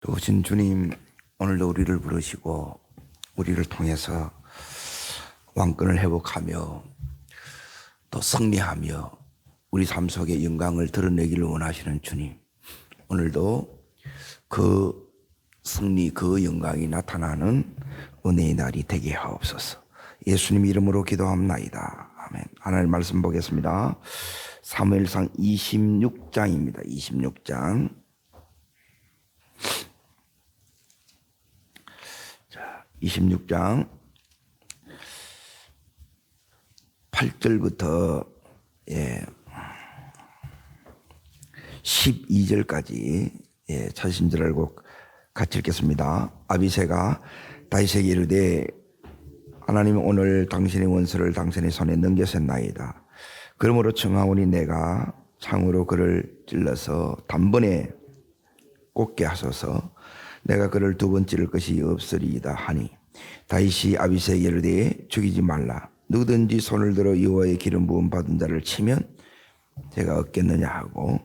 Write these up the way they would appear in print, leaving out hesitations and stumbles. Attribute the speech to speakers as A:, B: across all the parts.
A: 또 오신 주님, 오늘도 우리를 부르시고 우리를 통해서 왕권을 회복하며 또 승리하며 우리 삶 속에 영광을 드러내기를 원하시는 주님, 오늘도 그 승리, 그 영광이 나타나는 은혜의 날이 되게 하옵소서. 예수님 이름으로 기도합나이다. 아멘. 하나님 말씀 보겠습니다. 사무엘상 26장입니다. 26장. 26장 8절부터 12절까지 찾으신 줄 알고 같이 읽겠습니다. 아비새가 다윗에게 이르되 하나님은 오늘 당신의 원수를 당신의 손에 넘겨셨나이다. 그러므로 청하오니 내가 창으로 그를 찔러서 단번에 꽂게 하소서. 내가 그를 두 번 찌를 것이 없으리이다 하니 다윗이 아비새에게 이르되 죽이지 말라. 누구든지 손을 들어 여호와의 기름 부음 받은 자를 치면 제가 얻겠느냐 하고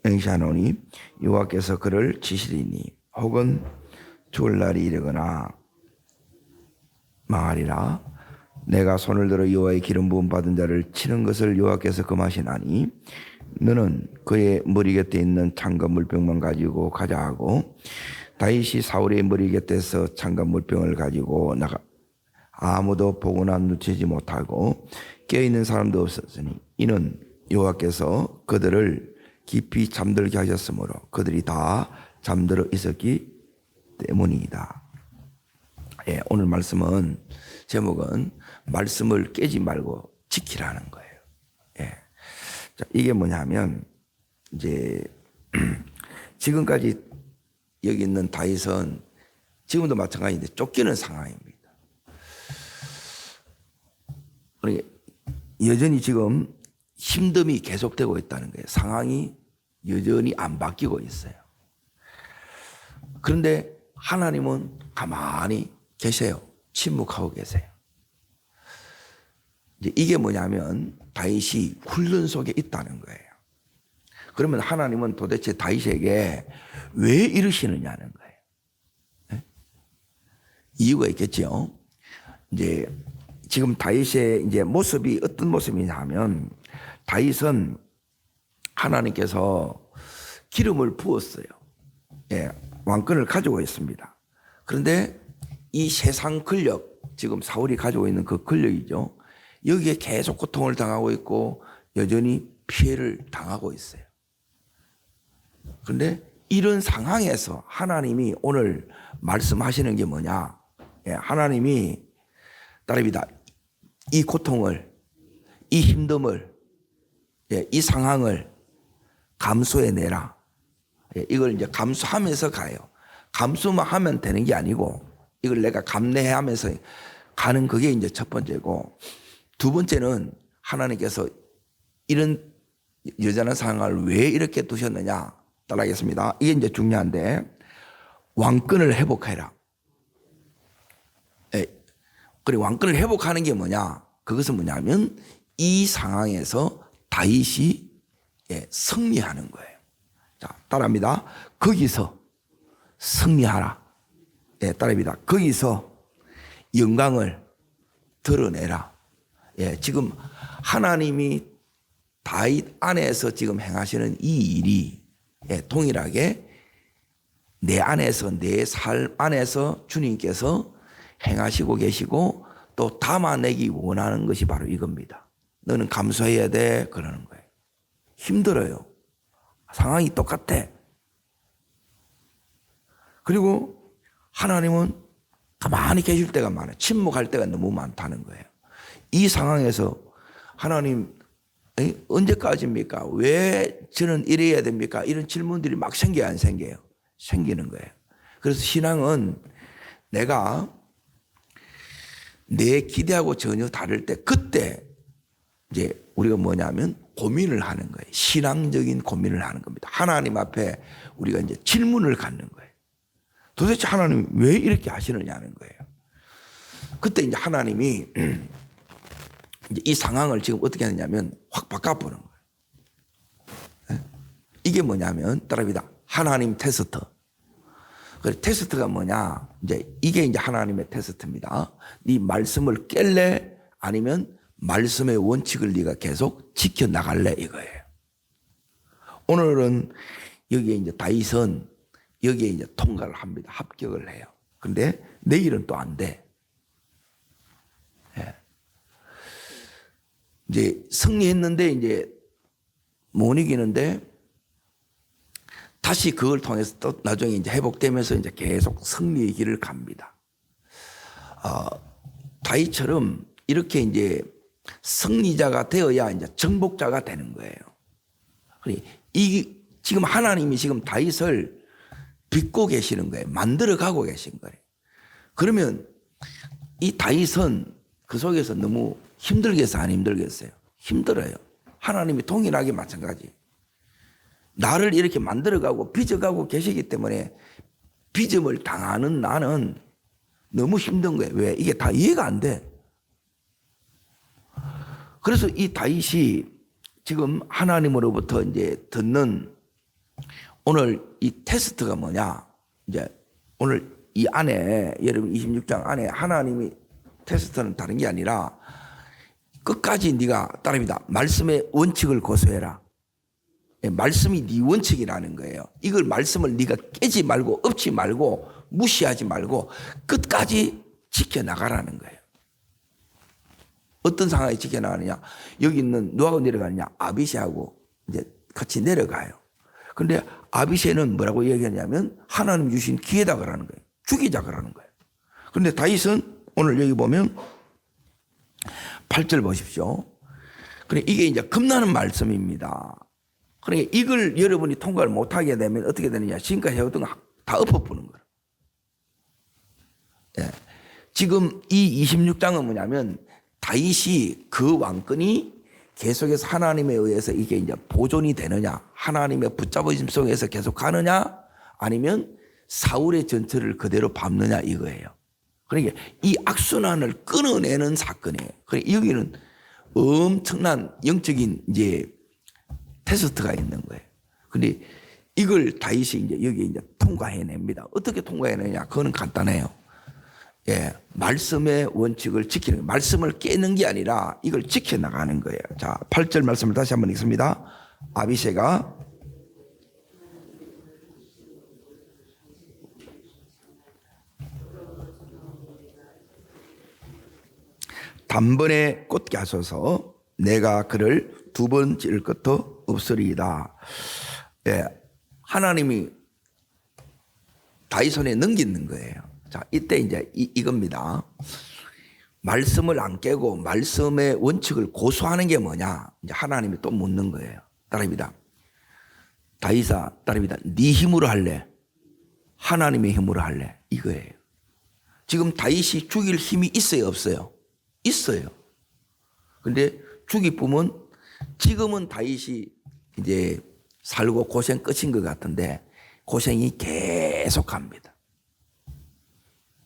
A: 맹세하노니 여호와께서 그를 치시리니 혹은 죽을 날이 이르거나 망하리라. 내가 손을 들어 여호와의 기름 부음 받은 자를 치는 것을 여호와께서 금하시나니 너는 그의 머리 곁에 있는 창과 물병만 가지고 가자 하고 다윗이 사울의 머리 곁에서 창과 물병을 가지고 나가 아무도 보거나 누치지 못하고 깨어있는 사람도 없었으니 이는 여호와께서 그들을 깊이 잠들게 하셨으므로 그들이 다 잠들어 있었기 때문이다. 오늘 말씀은 제목은 말씀을 깨지 말고 지키라는 거예요. 자, 이게 뭐냐면 이제 지금까지 여기 있는 다윗은 지금도 마찬가지인데 쫓기는 상황입니다. 그러니까 여전히 지금 힘듦이 계속되고 있다는 거예요. 상황이 여전히 안 바뀌고 있어요. 그런데 하나님은 가만히 계세요. 침묵하고 계세요. 이제 이게 뭐냐면 다윗이 훈련 속에 있다는 거예요. 그러면 하나님은 도대체 다윗에게 왜 이러시느냐는 거예요. 네? 이유가 있겠죠. 이제 지금 다윗의 이제 모습이 어떤 모습이냐 하면 다윗은 하나님께서 기름을 부었어요. 왕권을 가지고 있습니다. 그런데 이 세상 권력, 지금 사울이 가지고 있는 그 권력이죠. 여기에 계속 고통을 당하고 있고 여전히 피해를 당하고 있어요. 그런데 이런 상황에서 하나님이 오늘 말씀하시는 게 뭐냐? 하나님이 따릅니다. 이 고통을, 이 힘듦을, 이 상황을 감수해내라. 이걸 이제 감수하면서 가요. 감수만 하면 되는 게 아니고 이걸 내가 감내하면서 가는 그게 이제 첫 번째고, 두 번째는 하나님께서 이런 여전한 상황을 왜 이렇게 두셨느냐 따라하겠습니다. 이게 이제 중요한데 왕권을 회복해라. 그리고 왕권을 회복하는 게 뭐냐? 그것은 뭐냐면 이 상황에서 다윗이 승리하는 거예요. 자, 따라합니다. 거기서 승리하라. 따라합니다. 거기서 영광을 드러내라. 지금 하나님이 다윗 안에서 지금 행하시는 이 일이 동일하게 내 안에서, 내 삶 안에서 주님께서 행하시고 계시고 또 담아내기 원하는 것이 바로 이겁니다. 너는 감수해야 돼. 그러는 거예요. 힘들어요. 상황이 똑같아. 그리고 하나님은 가만히 계실 때가 많아요. 침묵할 때가 너무 많다는 거예요. 이 상황에서 하나님 언제까지입니까? 왜 저는 이래야 됩니까? 이런 질문들이 막 생겨요, 안 생겨요? 생기는 거예요. 그래서 신앙은 내가 내 기대하고 전혀 다를 때 그때 이제 우리가 뭐냐면 고민을 하는 거예요. 신앙적인 고민을 하는 겁니다. 하나님 앞에 우리가 이제 질문을 갖는 거예요. 도대체 하나님 왜 이렇게 하시느냐는 거예요. 그때 이제 하나님이 이제 이 상황을 지금 어떻게 하느냐면 확 바꿔보는 거예요. 이게 뭐냐면 따라합니다. 하나님 테스트. 그 테스트가 뭐냐? 이제 이게 이제 하나님의 테스트입니다. 네 말씀을 깰래? 아니면 말씀의 원칙을 네가 계속 지켜 나갈래 이거예요. 오늘은 여기에 이제 다윗은 여기에 이제 통과를 합니다. 합격을 해요. 근데 내일은 또 안 돼. 예. 이제 승리했는데 이제 못 이기는데 다시 그걸 통해서 또 나중에 이제 회복되면서 이제 계속 승리의 길을 갑니다. 다윗처럼 이렇게 이제 승리자가 되어야 이제 정복자가 되는 거예요. 이 지금 하나님이 지금 다윗을 빚고 계시는 거예요. 만들어 가고 계신 거예요. 그러면 이 다윗은 그 속에서 너무 힘들겠어요? 안 힘들겠어요? 힘들어요. 하나님이 동일하게 마찬가지. 나를 이렇게 만들어가고 빚어가고 계시기 때문에 빚음을 당하는 나는 너무 힘든 거예요. 왜? 이게 다 이해가 안 돼. 그래서 이 다윗이 지금 하나님으로부터 이제 듣는 오늘 이 테스트가 뭐냐? 이제 오늘 이 안에 여러분 26장 안에 하나님이 테스트는 다른 게 아니라 끝까지 네가 따릅니다. 말씀의 원칙을 고수해라. 말씀이 네 원칙이라는 거예요. 이걸 말씀을 네가 깨지 말고 엎지 말고 무시하지 말고 끝까지 지켜나가라는 거예요. 어떤 상황에 지켜나가느냐? 여기 있는 누구하고 내려가느냐? 아비새하고 이제 같이 내려가요. 근데 아비새는 뭐라고 얘기하냐면 하나님 주신 기회다 그러는 거예요. 죽이자 그러는 거예요. 그런데 다윗은 오늘 여기 보면 8절 보십시오. 그래 이게 이제 겁나는 말씀입니다. 그러니까 이걸 여러분이 통과를 못하게 되면 어떻게 되느냐. 지금까지 해오던 거 다 엎어보는 거예요. 예. 지금 이 26장은 뭐냐면 다윗이 그 왕권이 계속해서 하나님에 의해서 이게 이제 보존이 되느냐. 하나님의 붙잡으심 속에서 계속 가느냐. 아니면 사울의 전철을 그대로 밟느냐 이거예요. 그러니까 이 악순환을 끊어내는 사건이에요. 그러니까 여기는 엄청난 영적인 이제 테스트가 있는 거예요. 근데 이걸 다윗이 이제 여기 이제 통과해냅니다. 어떻게 통과해내냐? 그거는 간단해요. 예, 말씀의 원칙을 지키는 거예요. 말씀을 깨는 게 아니라 이걸 지켜나가는 거예요. 자, 8절 말씀을 다시 한번 읽습니다. 아비새가 단번에 꽂게 하소서 내가 그를 두 번 찌를 것도 없으리이다. 예, 하나님이 다윗 손에 넘기는 거예요. 자, 이때 이제 이겁니다. 말씀을 안 깨고 말씀의 원칙을 고수하는 게 뭐냐? 이제 하나님이 또 묻는 거예요. 따라합니다. 다윗아, 따라합니다. 네 힘으로 할래? 하나님의 힘으로 할래? 이거예요. 지금 다윗이 죽일 힘이 있어요, 없어요? 있어요. 근데 죽일 뿐은 지금은 다윗이 이제 살고 고생 끝인 것 같은데 고생이 계속 갑니다.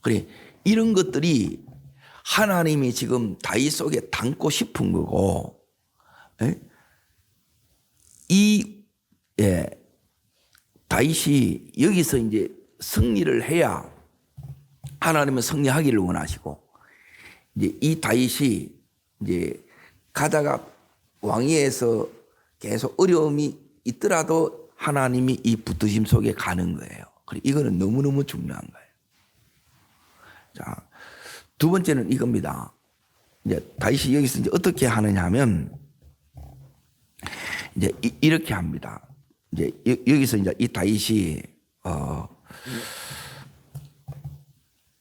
A: 그래, 이런 것들이 하나님이 지금 다윗 속에 담고 싶은 거고, 다윗이 여기서 이제 승리를 해야 하나님은 승리하기를 원하시고, 이제 이 다윗이 이제 가다가 왕위에서 계속 어려움이 있더라도 하나님이 이 붙드심 속에 가는 거예요. 그래, 이거는 너무너무 중요한 거예요. 자, 두 번째는 이겁니다. 이제 다윗이 여기서 이제 어떻게 하느냐 하면 이제 이렇게 합니다. 이제 여기서 이제 이 다윗이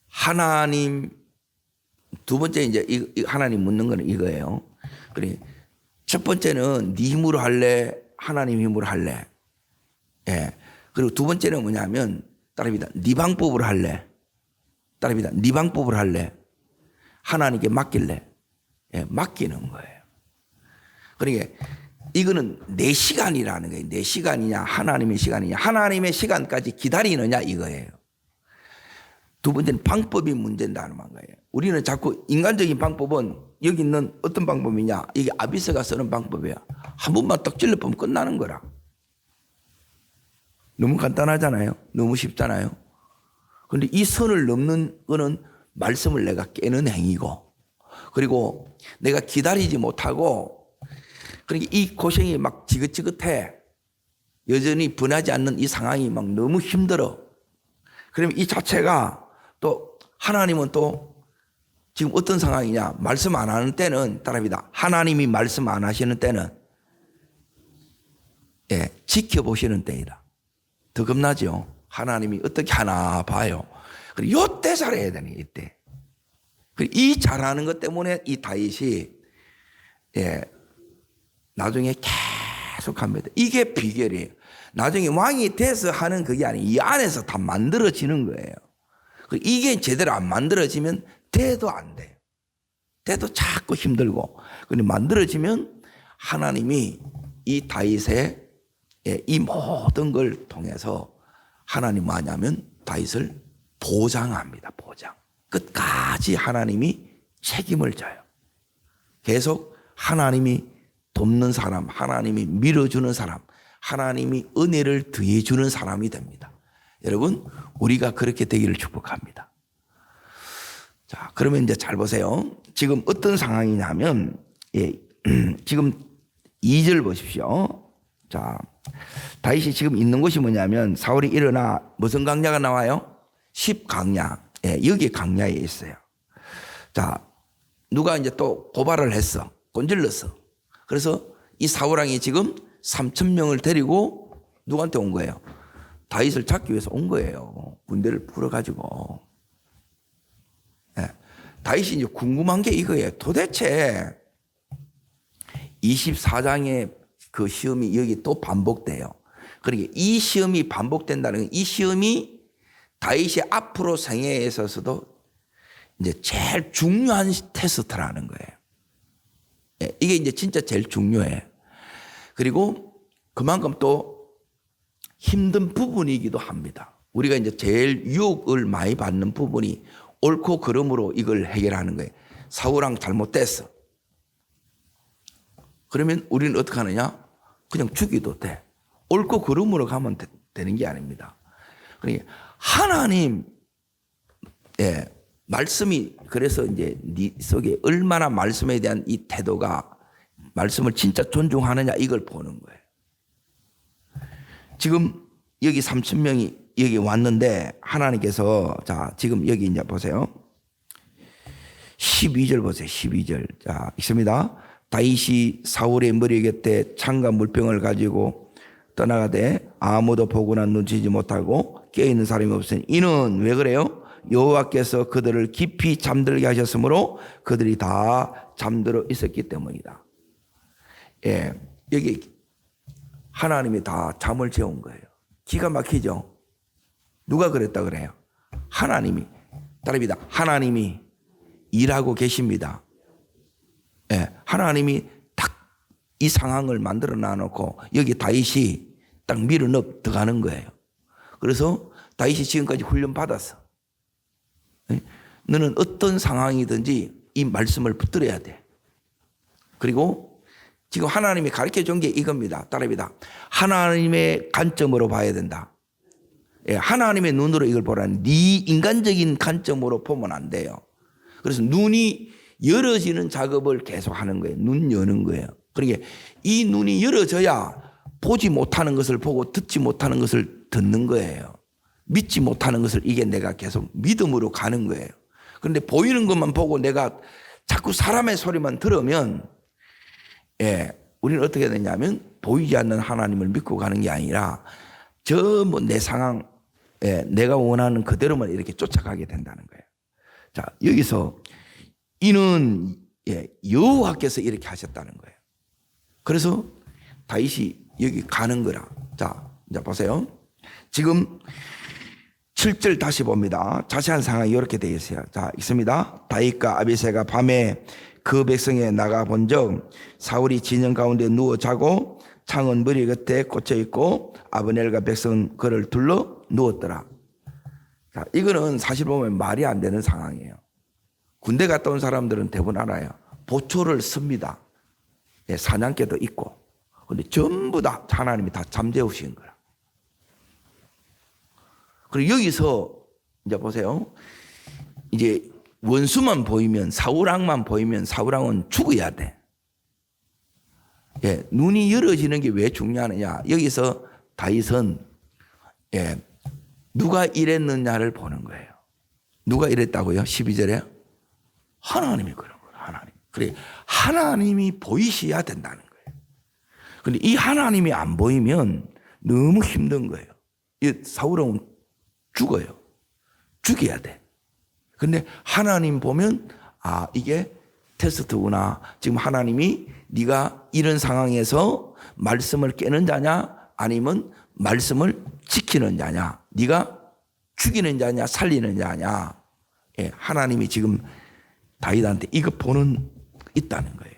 A: 하나님 두 번째 이제 하나님 묻는 거는 이거예요. 그래, 첫 번째는 네 힘으로 할래? 하나님 힘으로 할래? 예. 그리고 두 번째는 뭐냐면 따라합니다. 네 방법으로 할래? 따라합니다. 네 방법으로 할래? 하나님께 맡길래? 예, 맡기는 거예요. 그러니까 이거는 내 시간이라는 거예요. 내 시간이냐 하나님의 시간이냐 하나님의 시간까지 기다리느냐 이거예요. 두 번째는 방법이 문제다는 거예요. 우리는 자꾸 인간적인 방법은 여기 있는 어떤 방법이냐, 이게 아비새가 쓰는 방법이야. 한 번만 딱 찔러보면 끝나는 거라. 너무 간단하잖아요. 너무 쉽잖아요. 그런데 이 선을 넘는 거는 말씀을 내가 깨는 행위고, 그리고 내가 기다리지 못하고, 그러니까 이 고생이 막 지긋지긋해. 여전히 분하지 않는 이 상황이 막 너무 힘들어. 그러면 이 자체가 또 하나님은 또 지금 어떤 상황이냐? 말씀 안 하는 때는 따라합니다. 하나님이 말씀 안 하시는 때는 지켜보시는 때이다. 더 겁나죠? 하나님이 어떻게 하나 봐요. 그리고 요때 잘해야 되는 게 이때. 이 잘하는 것 때문에 이 다윗이 나중에 계속 합니다. 이게 비결이에요. 나중에 왕이 돼서 하는 그게 아니에요. 이 안에서 다 만들어지는 거예요. 이게 제대로 안 만들어지면 돼도 안 돼요. 돼도 자꾸 힘들고. 근데 만들어지면 하나님이 이 다윗의 이 모든 걸 통해서 하나님 뭐냐면 다윗을 보장합니다. 보장. 끝까지 하나님이 책임을 져요. 계속 하나님이 돕는 사람, 하나님이 밀어주는 사람, 하나님이 은혜를 더해주는 사람이 됩니다. 여러분, 우리가 그렇게 되기를 축복합니다. 자, 그러면 이제 잘 보세요. 지금 어떤 상황이냐면, 지금 2절 보십시오. 자, 다윗이 지금 있는 곳이 뭐냐면, 사울이 일어나 무슨 강야가 나와요? 10강야. 여기 강야에 있어요. 자, 누가 이제 또 고발을 했어. 꼰질렀어. 그래서 이 사울왕이 지금 3,000명을 데리고 누구한테 온 거예요? 다윗을 잡기 위해서 온 거예요. 군대를 풀어가지고. 다윗이 이제 궁금한 게 이거예요. 도대체 24장의 그 시험이 여기 또 반복돼요. 그러니까 이 시험이 반복된다는 건 이 시험이 다윗이 앞으로 생애에 있어서도 이제 제일 중요한 테스트라는 거예요. 이게 이제 진짜 제일 중요해요. 그리고 그만큼 또 힘든 부분이기도 합니다. 우리가 이제 제일 유혹을 많이 받는 부분이 옳고 그름으로 이걸 해결하는 거예요. 사울왕 잘못됐어. 그러면 우리는 어떻게 하느냐? 그냥 죽이도 돼. 옳고 그름으로 가면 되는 게 아닙니다. 그러니까 하나님, 말씀이 그래서 이제 네 속에 얼마나 말씀에 대한 이 태도가 말씀을 진짜 존중하느냐 이걸 보는 거예요. 지금 여기 3,000명이 여기 왔는데 하나님께서 자 지금 여기 이제 보세요. 12절 보세요. 12절. 자 있습니다. 다윗이 사울의 머리 곁에 창과 물병을 가지고 떠나가되 아무도 보거나 눈치지 못하고 깨어있는 사람이 없으니 이는 왜 그래요? 여호와께서 그들을 깊이 잠들게 하셨으므로 그들이 다 잠들어 있었기 때문이다. 여기 하나님이 다 잠을 재운 거예요. 기가 막히죠? 누가 그랬다 그래요? 하나님이. 따릅니다. 하나님이 일하고 계십니다. 하나님이 딱 이 상황을 만들어 놔놓고 여기 다윗이 딱 밀어 넣어 들어가는 거예요. 그래서 다윗이 지금까지 훈련 받았어. 너는 어떤 상황이든지 이 말씀을 붙들어야 돼. 그리고 지금 하나님이 가르쳐 준 게 이겁니다. 따릅니다. 하나님의 관점으로 봐야 된다. 하나님의 눈으로 이걸 보라는 네 인간적인 관점으로 보면 안 돼요. 그래서 눈이 열어지는 작업을 계속 하는 거예요. 눈 여는 거예요. 그러니까 이 눈이 열어져야 보지 못하는 것을 보고 듣지 못하는 것을 듣는 거예요. 믿지 못하는 것을 이게 내가 계속 믿음으로 가는 거예요. 그런데 보이는 것만 보고 내가 자꾸 사람의 소리만 들으면 우리는 어떻게 되냐면 보이지 않는 하나님을 믿고 가는 게 아니라 저 뭐 내 상황 내가 원하는 그대로만 이렇게 쫓아가게 된다는 거예요. 자 여기서 이는 여호와께서 이렇게 하셨다는 거예요. 그래서 다윗이 여기 가는 거라. 자 이제 보세요. 지금 7절 다시 봅니다. 자세한 상황이 이렇게 되어 있어요. 자 있습니다. 다윗과 아비새가 밤에 그 백성에 나가 본즉 사울이 진영 가운데 누워 자고 창은 머리 곁에 꽂혀 있고 아브넬과 백성은 그를 둘러 누웠더라. 자, 이거는 사실 보면 말이 안 되는 상황이에요. 군대 갔다 온 사람들은 대부분 알아요. 보초를 씁니다. 사냥개도 있고. 근데 전부 다 하나님이 다 잠재우신 거라. 그리고 여기서 이제 보세요. 이제 원수만 보이면, 사울왕만 보이면 사울왕은 죽어야 돼. 예, 눈이 열어지는 게 왜 중요하느냐. 여기서 다윗은 누가 이랬느냐를 보는 거예요. 누가 이랬다고요? 12절에 하나님이 그런 거예요. 하나님. 그래, 하나님이 보이셔야 된다는 거예요. 근데 이 하나님이 안 보이면 너무 힘든 거예요. 이 사울은 죽어요. 죽여야 돼. 근데 하나님 보면 이게 테스트구나. 지금 하나님이 네가 이런 상황에서 말씀을 깨는 자냐 아니면 말씀을 지키는 자냐, 네가 죽이는 자냐 살리는 자냐. 예, 하나님이 지금 다윗한테 이거 보는 있다는 거예요.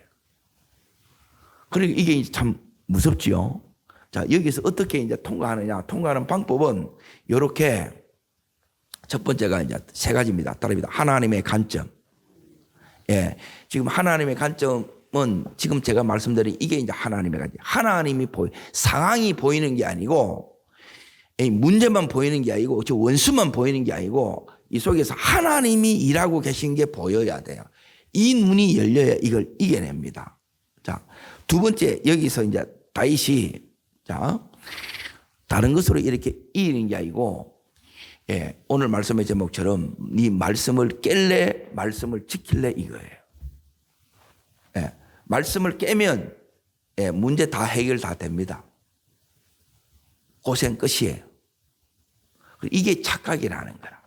A: 그러니까 이게 참 무섭지요. 자, 여기서 어떻게 이제 통과하느냐. 통과하는 방법은 이렇게 첫 번째가 이제 세 가지입니다. 따릅니다. 하나님의 관점. 예, 지금 하나님의 관점은 지금 제가 말씀드린 이게 이제 하나님의 관점. 하나님이 상황이 보이는 게 아니고, 문제만 보이는 게 아니고, 저 원수만 보이는 게 아니고, 이 속에서 하나님이 일하고 계신 게 보여야 돼요. 이 눈이 열려야 이걸 이겨냅니다. 자, 두 번째, 여기서 이제 다윗이, 자, 다른 것으로 이렇게 이기는 게 아니고, 예, 오늘 말씀의 제목처럼 네 말씀을 깰래, 말씀을 지킬래 이거예요. 예, 말씀을 깨면 문제 다 해결 다 됩니다. 고생 끝이에요. 이게 착각이라는 거라.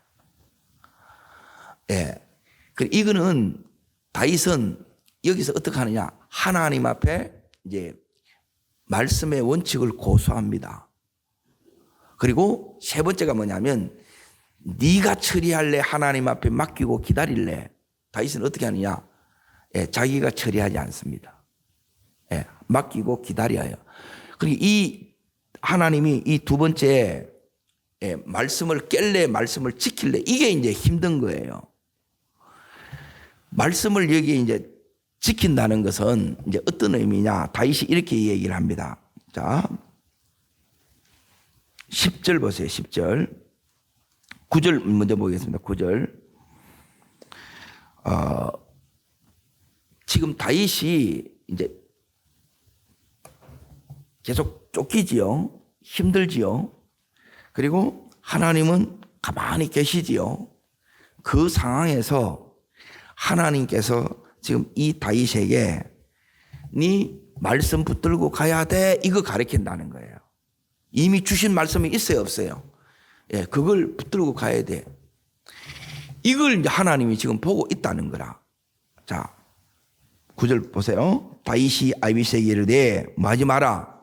A: 예, 이거는 다윗은 여기서 어떻게 하느냐? 하나님 앞에 이제 말씀의 원칙을 고수합니다. 그리고 세 번째가 뭐냐면 네가 처리할래 하나님 앞에 맡기고 기다릴래. 다윗은 어떻게 하느냐? 자기가 처리하지 않습니다. 맡기고 기다려요. 그리고 이 하나님이 이 두 번째 말씀을 깰래 말씀을 지킬래 이게 이제 힘든 거예요. 말씀을 여기 이제 지킨다는 것은 이제 어떤 의미냐? 다윗이 이렇게 얘기를 합니다. 자, 10절 보세요. 10절. 9절 먼저 보겠습니다. 9절. 지금 다윗이 이제 계속 쫓기지요. 힘들지요. 그리고 하나님은 가만히 계시지요. 그 상황에서 하나님께서 지금 이 다윗에게 네 말씀 붙들고 가야 돼 이거 가르친다는 거예요. 이미 주신 말씀이 있어요 없어요? 예, 그걸 붙들고 가야 돼. 이걸 이제 하나님이 지금 보고 있다는 거라. 자, 9절 보세요. 다윗이 아비새에게 이르되 뭐 하지 마라.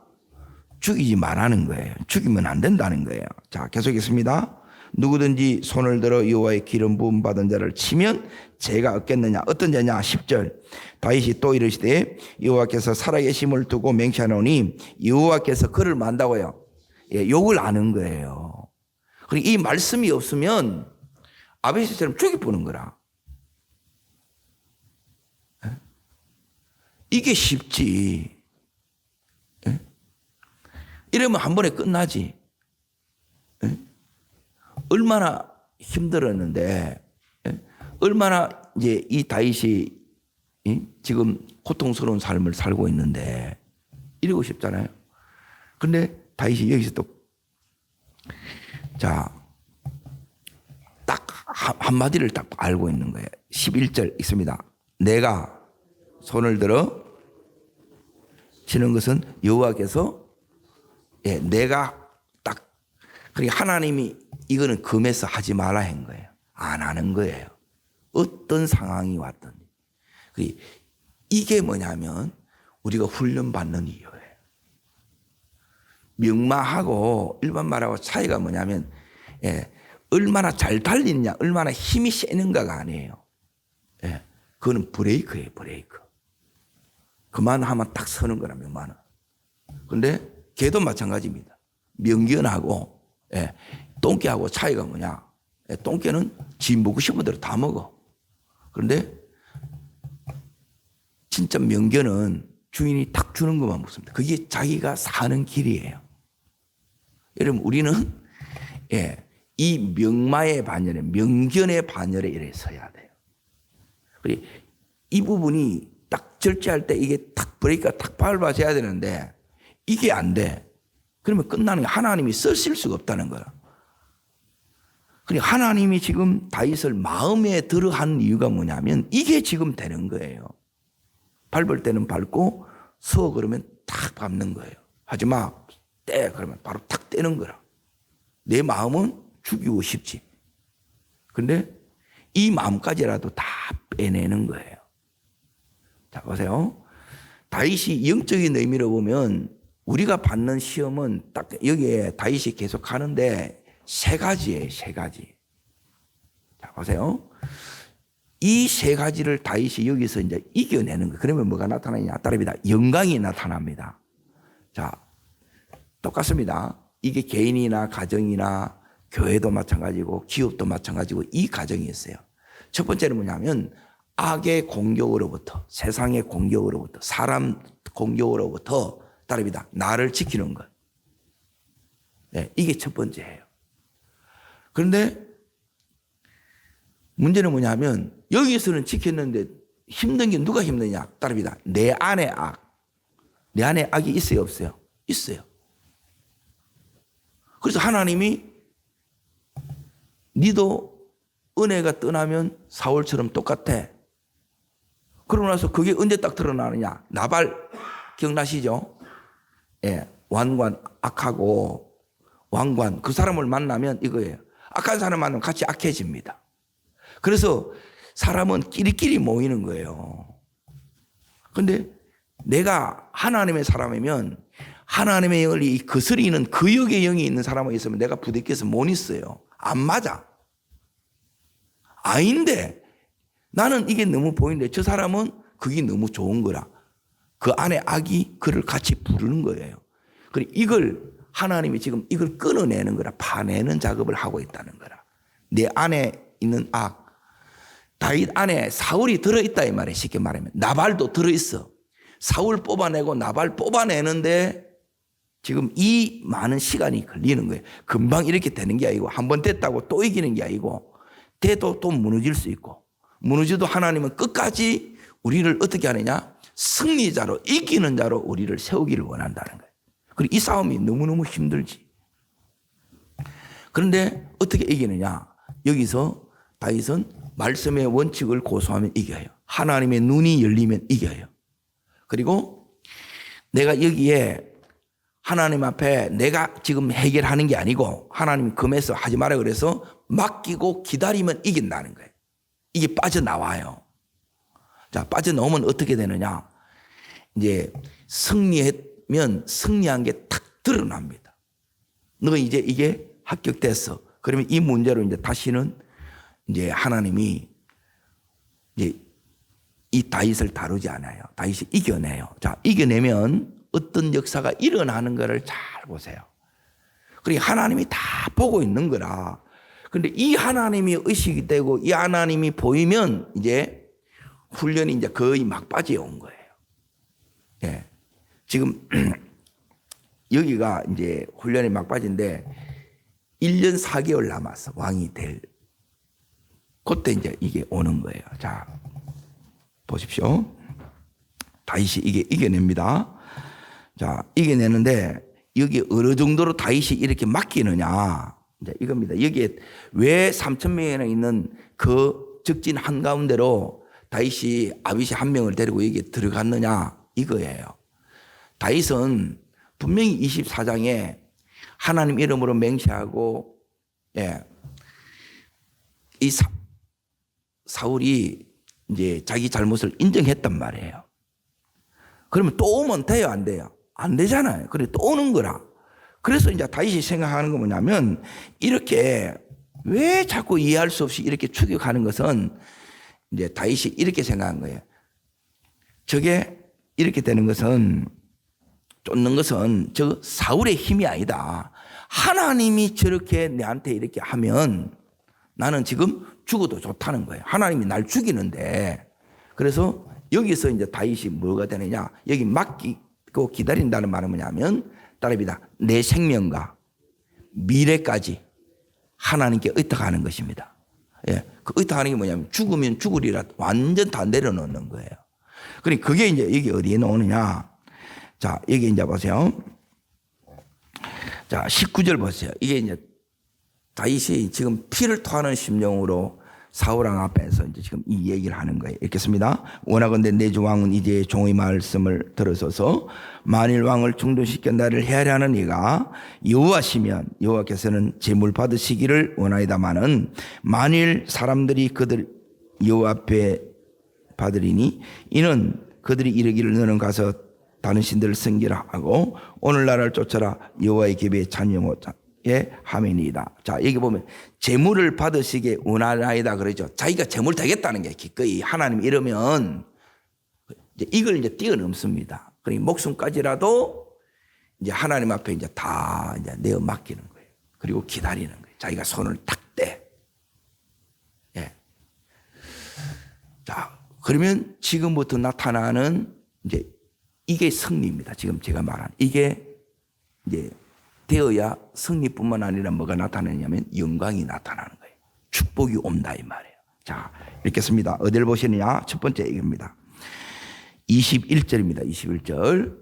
A: 죽이지 말라는 거예요. 죽이면 안 된다는 거예요. 자, 계속했습니다. 누구든지 손을 들어 여호와의 기름 부음 받은 자를 치면 죄가 없겠느냐. 어떤 죄냐. 10절. 다윗이 또 이르시되 여호와께서 살아계심을 두고 맹세하노니 여호와께서 그를 만다고요. 예, 욕을 아는 거예요. 그리고 이 말씀이 없으면 아베세처럼 죽여보는 거라. 이게 쉽지. 이러면 한 번에 끝나지. 얼마나 힘들었는데, 얼마나 이제 이 다윗이 지금 고통스러운 삶을 살고 있는데, 이러고 싶잖아요. 근데 다윗이 여기서 또, 자, 딱 한마디를 딱 알고 있는 거예요. 11절 있습니다. 내가 손을 들어 치는 것은 여호와께서 내가 딱, 그러니까 하나님이 이거는 금해서 하지 말라 한 거예요. 안 하는 거예요. 어떤 상황이 왔든. 이게 뭐냐면 우리가 훈련받는 이유예요. 명마하고 일반 말하고 차이가 뭐냐면 얼마나 잘 달리느냐, 얼마나 힘이 세는가가 아니에요. 그거는 브레이크예요, 브레이크. 그만하면 딱 서는 거라, 명마는. 근데 개도 마찬가지입니다. 명견하고 똥개하고 차이가 뭐냐. 똥개는 지 먹고 싶은 대로 다 먹어. 그런데 진짜 명견은 주인이 딱 주는 것만 먹습니다. 그게 자기가 사는 길이에요. 여러분 우리는 이 명마의 반열에, 명견의 반열에 이렇게 서야 돼요. 그리고 이 부분이 딱 절제할 때 이게 탁 브레이크가 탁 밟아져야 되는데 이게 안 돼. 그러면 끝나는 게 하나님이 쓰실 수가 없다는 거야. 그리고 하나님이 지금 다윗을 마음에 들어 한 이유가 뭐냐면 이게 지금 되는 거예요. 밟을 때는 밟고 서 그러면 탁 밟는 거예요. 하지 마. 떼 그러면 바로 탁 떼는 거라. 내 마음은 죽이고 싶지. 근데 이 마음까지라도 다 빼내는 거예요. 자, 보세요. 다윗이 영적인 의미로 보면 우리가 받는 시험은 딱 여기에 다윗이 계속 하는데 세 가지예요, 세 가지. 자, 보세요. 이 세 가지를 다윗이 여기서 이제 이겨내는 거예요. 그러면 뭐가 나타나냐? 따릅니다. 영광이 나타납니다. 자, 똑같습니다. 이게 개인이나 가정이나 교회도 마찬가지고 기업도 마찬가지고 이 가정이 있어요. 첫 번째는 뭐냐면 악의 공격으로부터, 세상의 공격으로부터, 사람 공격으로부터 따릅니다. 나를 지키는 것. 네, 이게 첫 번째예요. 그런데 문제는 뭐냐면 여기서는 지켰는데 힘든 게 누가 힘드냐? 따릅니다. 내 안에 악. 내 안에 악이 있어요, 없어요? 있어요. 그래서 하나님이 니도 은혜가 떠나면 사울처럼 똑같아. 그러고 나서 그게 언제 딱 드러나느냐? 나발 기억나시죠? 예, 왕관 악하고 왕관 그 사람을 만나면 이거예요. 악한 사람 만나면 같이 악해집니다. 그래서 사람은 끼리끼리 모이는 거예요. 그런데 내가 하나님의 사람이면 하나님의 영을 거스리는 그 역의 영이 있는 사람이 있으면 내가 부대껴서 못 있어요. 안 맞아. 아닌데 나는 이게 너무 보이는데 저 사람은 그게 너무 좋은 거라. 그 안에 악이 그를 같이 부르는 거예요. 그리고 이걸 하나님이 지금 이걸 끊어내는 거라. 파내는 작업을 하고 있다는 거라. 내 안에 있는 악. 다윗 안에 사울이 들어있다 이 말이에요. 쉽게 말하면 나발도 들어있어. 사울 뽑아내고 나발 뽑아내는데 지금 이 많은 시간이 걸리는 거예요. 금방 이렇게 되는 게 아니고 한 번 됐다고 또 이기는 게 아니고 돼도 또 무너질 수 있고 무너져도 하나님은 끝까지 우리를 어떻게 하느냐? 승리자로 이기는 자로 우리를 세우기를 원한다는 거예요. 그리고 이 싸움이 너무너무 힘들지. 그런데 어떻게 이기느냐? 여기서 다윗은 말씀의 원칙을 고수하면 이겨요. 하나님의 눈이 열리면 이겨요. 그리고 내가 여기에 하나님 앞에 내가 지금 해결하는 게 아니고 하나님 금에서 하지 마라 그래서 맡기고 기다리면 이긴다는 거예요. 이게 빠져나와요. 자, 빠져나오면 어떻게 되느냐? 이제 승리하면 승리한 게 탁 드러납니다. 너 이제 이게 합격됐어. 그러면 이 문제로 이제 다시는 이제 하나님이 이제 이 다윗을 다루지 않아요. 다윗이 이겨내요. 자, 이겨내면 어떤 역사가 일어나는 것을 잘 보세요. 그리고 하나님이 다 보고 있는 거라. 그런데 이 하나님이 의식이 되고 이 하나님이 보이면 이제 훈련이 이제 거의 막바지에 온 거예요. 예. 지금 여기가 이제 훈련이 막바지인데 1년 4개월 남았어. 왕이 될. 그때 이제 이게 오는 거예요. 자, 보십시오. 다윗이 이게 이겨냅니다. 자, 이겨내는데 여기 어느 정도로 다윗이 이렇게 맡기느냐. 이제 이겁니다. 여기에 왜 3,000명이나 있는 그 적진 한가운데로 다윗이 아비시 한 명을 데리고 여기에 들어갔느냐. 이거예요. 다윗은 분명히 24장에 하나님 이름으로 맹세하고, 예, 이 사울이 이제 자기 잘못을 인정했단 말이에요. 그러면 또 오면 돼요, 안 돼요? 안 되잖아요. 그래 또 오는 거라. 그래서 이제 다윗이 생각하는 건 뭐냐면 이렇게 왜 자꾸 이해할 수 없이 이렇게 추격하는 것은 이제 다윗이 이렇게 생각한 거예요. 저게 이렇게 되는 것은 쫓는 것은 저 사울의 힘이 아니다. 하나님이 저렇게 내한테 이렇게 하면 나는 지금 죽어도 좋다는 거예요. 하나님이 날 죽이는데. 그래서 여기서 이제 다윗이 뭐가 되느냐. 여기 맡기고 기다린다는 말은 뭐냐면 따릅니다. 내 생명과 미래까지 하나님께 의탁하는 것입니다. 예, 그 의탁하는 게 뭐냐면 죽으면 죽으리라 완전 다 내려놓는 거예요. 그러니까 그게 이제 여기 어디에 나오느냐. 자, 여기 이제 보세요. 자, 19절 보세요. 이게 이제 다윗이 지금 피를 토하는 심령으로 사울왕 앞에서 이제 지금 이 얘기를 하는 거예요. 읽겠습니다. 원하건대 내 주 왕은 이제 종의 말씀을 들어서서 만일 왕을 충돌시켜 나를 헤아려 하는 이가 여호와시면 여호와께서는 제물 받으시기를 원하이다마는 만일 사람들이 그들 여호와 앞에 받으리니 이는 그들이 이르기를 너는 가서 다른 신들을 섬기라 하고 오늘 나라를 쫓아라 여호와의 계배에 찬양하에 함이니이다. 자, 여기 보면 제물을 받으시게 원하나이다 그러죠. 자기가 제물 되겠다는 게 기꺼이 하나님 이러면 이걸 이제 뛰어넘습니다. 그러니 목숨까지라도 이제 하나님 앞에 이제 다 이제 내어 맡기는 거예요. 그리고 기다리는 거예요. 자기가 손을 탁 떼. 예. 자, 그러면 지금부터 나타나는 이제 이게 승리입니다. 지금 제가 말한 이게 이제 되어야 승리뿐만 아니라 뭐가 나타나냐면 영광이 나타나는 거예요. 축복이 온다 이 말이에요. 자, 읽겠습니다. 어디를 보시느냐? 첫 번째 얘기입니다. 21절입니다. 21절.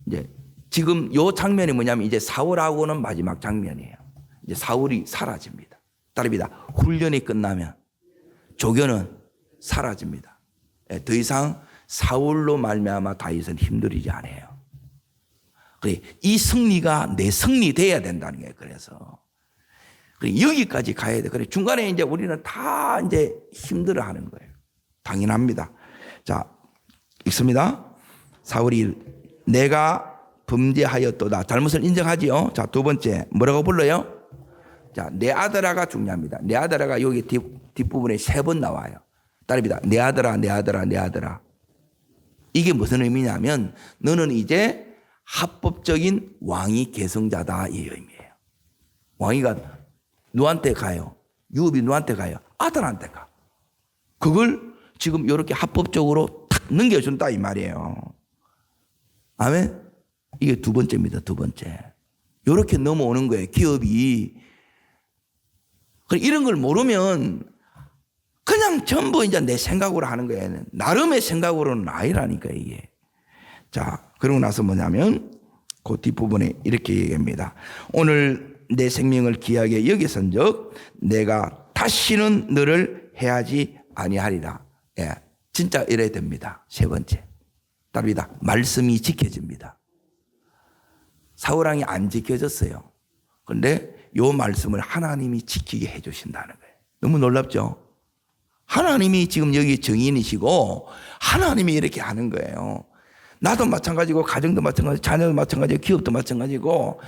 A: 이제 지금 요 장면이 뭐냐면 이제 사울하고는 마지막 장면이에요. 이제 사울이 사라집니다. 따릅니다. 훈련이 끝나면 조교는 사라집니다. 더 이상 사울로 말미암아 다윗은 힘들이지 않아요. 그래, 이 승리가 내 승리 돼야 된다는 거예요. 그래서 그래, 여기까지 가야 돼. 그래, 중간에 이제 우리는 다 이제 힘들어하는 거예요. 당연합니다. 자, 읽습니다. 사울이 내가 범죄하였도다. 잘못을 인정하지요. 자, 두 번째 뭐라고 불러요? 자, 내 아들아가 중요합니다. 내 아들아가 여기 뒷부분에 3번 나와요. 따릅니다. 내 아들아, 내 아들아, 내 아들아. 이게 무슨 의미냐면 너는 이제 합법적인 왕위 계승자다 이 의미예요. 왕위가 누구한테 가요? 유업이 누구한테 가요? 아들한테 가. 그걸 지금 이렇게 합법적으로 탁 넘겨준다 이 말이에요. 아멘? 이게 두 번째입니다. 두 번째. 이렇게 넘어오는 거예요. 기업이. 이런 걸 모르면 그냥 전부 이제 내 생각으로 하는 거예요. 나름의 생각으로는 아니라니까 이게. 자, 그러고 나서 뭐냐면 그 뒷부분에 이렇게 얘기합니다. 오늘 내 생명을 귀하게 여기선즉 내가 다시는 너를 해하지 아니하리라. 예, 진짜 이래야 됩니다. 세 번째. 답니다. 말씀이 지켜집니다. 사울왕이 안 지켜졌어요. 그런데 이 말씀을 하나님이 지키게 해주신다는 거예요. 너무 놀랍죠? 하나님이 지금 여기 정인이시고 하나님이 이렇게 하는 거예요. 나도 마찬가지고 가정도 마찬가지고 자녀도 마찬가지고 기업도 마찬가지고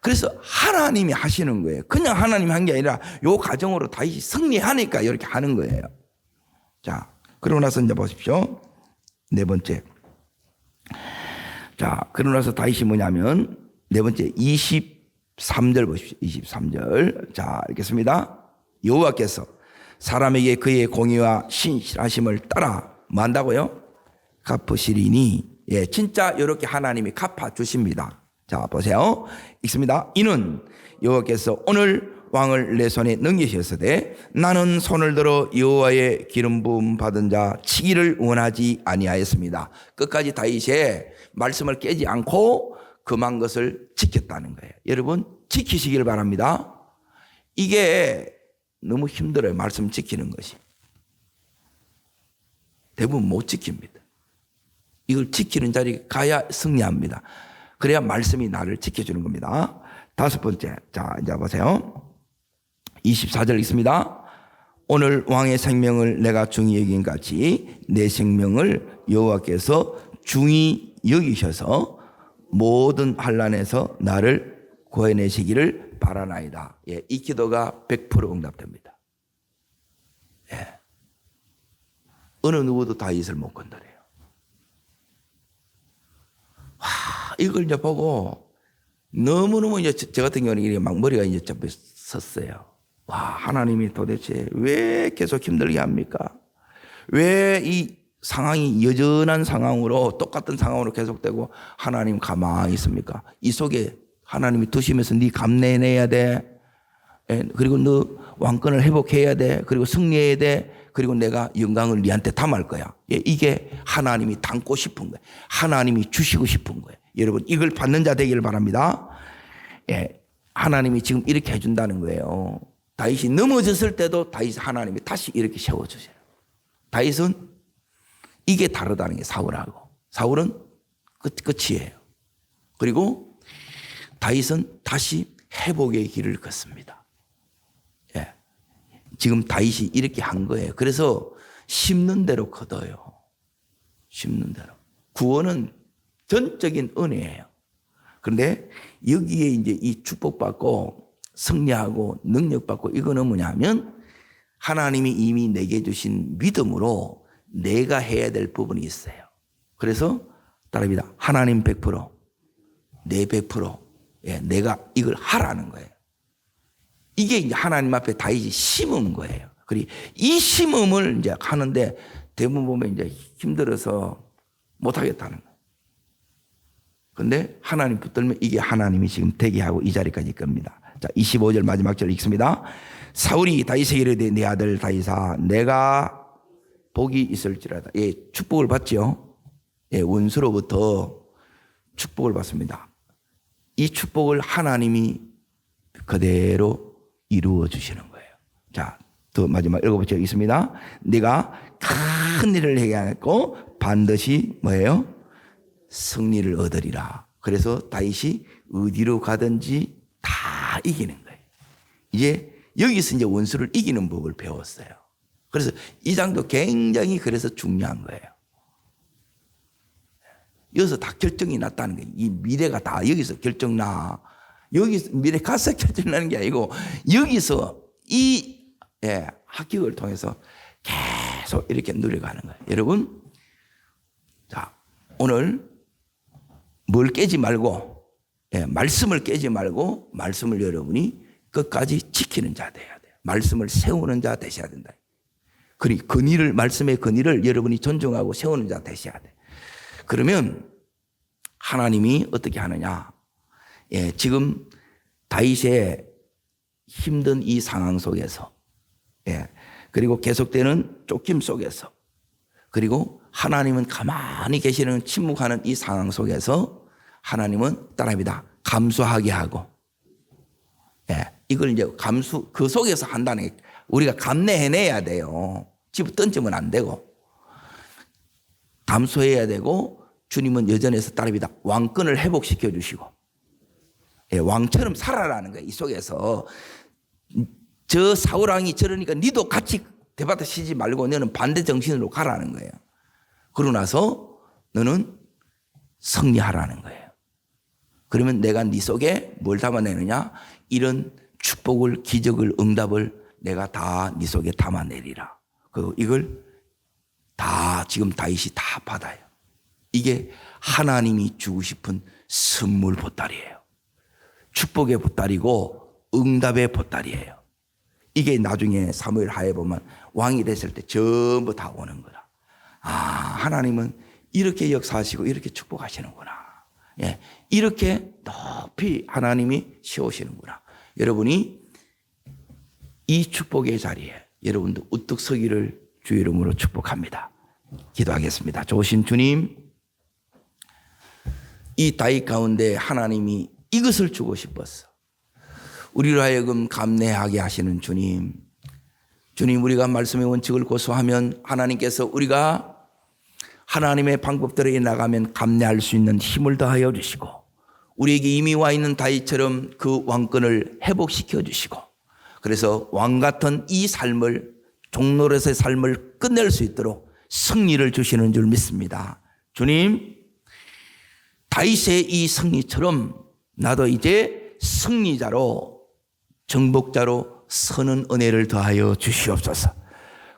A: 그래서 하나님이 하시는 거예요. 그냥 하나님이 한 게 아니라 요 가정으로 다시 승리하니까 이렇게 하는 거예요. 자, 그러고 나서 이제 보십시오. 네 번째. 자, 그러고 나서 다시 뭐냐면 네 번째 23절 보십시오. 23절. 자, 읽겠습니다. 여호와께서 사람에게 그의 공의와 신실하심을 따라 뭐 한다고요? 갚으시리니. 예, 진짜 이렇게 하나님이 갚아주십니다. 자, 보세요. 읽습니다. 이는 여호와께서 오늘 왕을 내 손에 넘기셨으되 나는 손을 들어 여호와의 기름 부음 받은 자 치기를 원하지 아니하였습니다. 끝까지 다윗의 말씀을 깨지 않고 금한 것을 지켰다는 거예요. 여러분 지키시길 바랍니다. 이게 너무 힘들어요. 말씀 지키는 것이. 대부분 못 지킵니다. 이걸 지키는 자리에 가야 승리합니다. 그래야 말씀이 나를 지켜주는 겁니다. 다섯 번째. 자, 이제 보세요. 24절 있습니다. 오늘 왕의 생명을 내가 중히 여긴 같이 내 생명을 여호와께서 중히 여기셔서 모든 환난에서 나를 구해내시기를 바라나이다. 예, 이 기도가 100% 응답됩니다. 예. 어느 누구도 다윗을 못 건드려요. 와, 이걸 이제 보고 너무너무 이제 저 같은 경우는 이렇게 막 머리가 이제 접해 섰어요. 와, 하나님이 도대체 왜 계속 힘들게 합니까? 왜 이 상황이 여전한 상황으로 똑같은 상황으로 계속되고 하나님 가만히 있습니까? 이 속에 하나님이 두시면서 네 감내내야 돼. 그리고 너 왕권을 회복해야 돼. 그리고 승리해야 돼. 그리고 내가 영광을 네한테 담을 거야. 이게 하나님이 담고 싶은 거예요. 하나님이 주시고 싶은 거예요. 여러분 이걸 받는 자 되기를 바랍니다. 하나님이 지금 이렇게 해준다는 거예요. 다윗이 넘어졌을 때도 하나님이 다시 이렇게 세워주세요. 다윗은 이게 다르다는 게 사울하고. 사울은 끝이에요. 그리고 다윗은 다시 회복의 길을 걷습니다. 지금 다윗이 이렇게 한 거예요. 그래서 심는 대로 거둬요. 심는 대로. 구원은 전적인 은혜예요. 그런데 여기에 이제 이 축복받고 승리하고 능력받고 이거는 뭐냐면 하나님이 이미 내게 주신 믿음으로 내가 해야 될 부분이 있어요. 그래서 따라합니다. 하나님 100%, 내 100%, 내가 이걸 하라는 거예요. 이게 이제 하나님 앞에 다윗이 심은 거예요. 그리고 이 심음을 이제 하는데 대부분 보면 이제 힘들어서 못 하겠다는 거예요. 근데 하나님 붙들면 이게 하나님이 지금 대기하고 이 자리까지 겁니다. 자, 25절 마지막 절 읽습니다. 사울이 다윗에게 이르되 내 아들 다윗아 내가 복이 있을지라다. 축복을 받죠. 원수로부터 축복을 받습니다. 이 축복을 하나님이 그대로 이루어 주시는 거예요. 자, 또 마지막 7절 있습니다. 네가 큰 일을 행하였고 반드시 뭐예요? 승리를 얻으리라. 그래서 다윗이 어디로 가든지 다 이기는 거예요. 이제 여기서 이제 원수를 이기는 법을 배웠어요. 그래서 이 장도 굉장히 그래서 중요한 거예요. 여기서 다 결정이 났다는 거예요. 이 미래가 다 여기서 결정나. 여기서 미래 가서 결정나는 게 아니고 여기서 이 합격을 통해서 계속 이렇게 누려가는 거예요. 여러분, 자 오늘 뭘 깨지 말고 말씀을 깨지 말고 말씀을 여러분이 끝까지 지키는 자 돼야 돼요. 말씀을 세우는 자 되셔야 된다. 그리고 근위를 말씀의 근위를 여러분이 존중하고 세우는 자 되셔야 돼. 그러면 하나님이 어떻게 하느냐? 지금 다윗의 힘든 이 상황 속에서, 그리고 계속되는 쫓김 속에서, 그리고 하나님은 가만히 계시는 침묵하는 이 상황 속에서 하나님은 따라합니다. 감수하게 하고, 이걸 이제 그 속에서 한다는 게 우리가 감내해내야 돼요. 집어 던지면 안 되고, 감수해야 되고, 주님은 여전해서 따라합니다. 왕권을 회복시켜 주시고, 왕처럼 살아라는 거예요. 이 속에서 저 사울왕이 저러니까 니도 같이 대받아 쉬지 말고 너는 반대 정신으로 가라는 거예요. 그러고 나서 너는 승리하라는 거예요. 그러면 내가 네 속에 뭘 담아내느냐? 이런 축복을, 기적을, 응답을 내가 다 네 속에 담아내리라. 그리고 이걸 다 지금 다윗이 다 받아요. 이게 하나님이 주고 싶은 선물 보따리예요. 축복의 보따리고 응답의 보따리예요. 이게 나중에 사무엘 하에 보면 왕이 됐을 때 전부 다 오는 거라. 하나님은 이렇게 역사하시고 이렇게 축복하시는구나. 이렇게 높이 하나님이 세우시는구나. 여러분이 이 축복의 자리에 여러분도 우뚝 서기를 주의 이름으로 축복합니다. 기도하겠습니다. 좋으신 주님, 이 다윗 가운데 하나님이 이것을 주고 싶었어. 우리로 하여금 감내하게 하시는 주님, 우리가 말씀의 원칙을 고수하면 하나님께서 우리가 하나님의 방법대로 나가면 감내할 수 있는 힘을 더하여 주시고, 우리에게 이미 와 있는 다윗처럼 그 왕권을 회복시켜 주시고, 그래서 왕 같은 이 삶을, 종노릇의 삶을 끝낼 수 있도록 승리를 주시는 줄 믿습니다. 주님, 다윗의 이 승리처럼 나도 이제 승리자로, 정복자로 서는 은혜를 더하여 주시옵소서.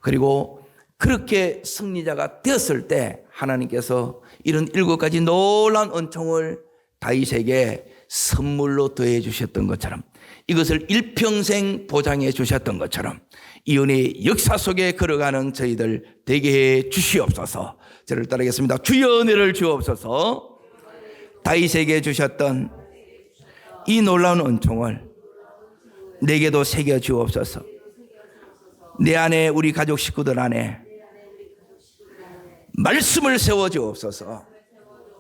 A: 그리고 그렇게 승리자가 되었을 때 하나님께서 이런 7가지 놀라운 은총을 다윗에게 선물로 더해 주셨던 것처럼, 이것을 일평생 보장해 주셨던 것처럼 이 은혜의 역사 속에 걸어가는 저희들 되게 해 주시옵소서. 저를 따르겠습니다. 주여 은혜를 주옵소서. 다윗에게 주셨던 이 놀라운 은총을 내게도 새겨 주옵소서. 내 안에 우리 가족 식구들 안에 말씀을 세워 주옵소서.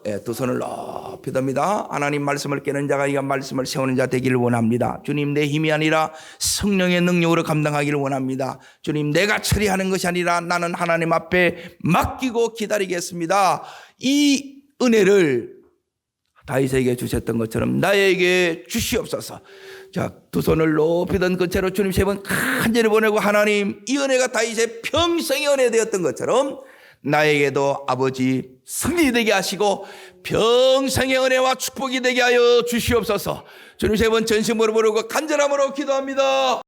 A: 예, 두 손을 높이 듭니다. 하나님 말씀을 깨는 자가 이 말씀을 세우는 자 되기를 원합니다. 주님, 내 힘이 아니라 성령의 능력으로 감당하기를 원합니다. 주님, 내가 처리하는 것이 아니라 나는 하나님 앞에 맡기고 기다리겠습니다. 이 은혜를 다윗에게 주셨던 것처럼 나에게 주시옵소서. 자, 두 손을 높이 든 그 채로 주님 세 번 간절히 보내고, 하나님, 이 은혜가 다윗의 평생의 은혜 되었던 것처럼 나에게도 아버지 승리되게 하시고 평생의 은혜와 축복이 되게 하여 주시옵소서. 주님 세 번 전심으로 부르고 간절함으로 기도합니다.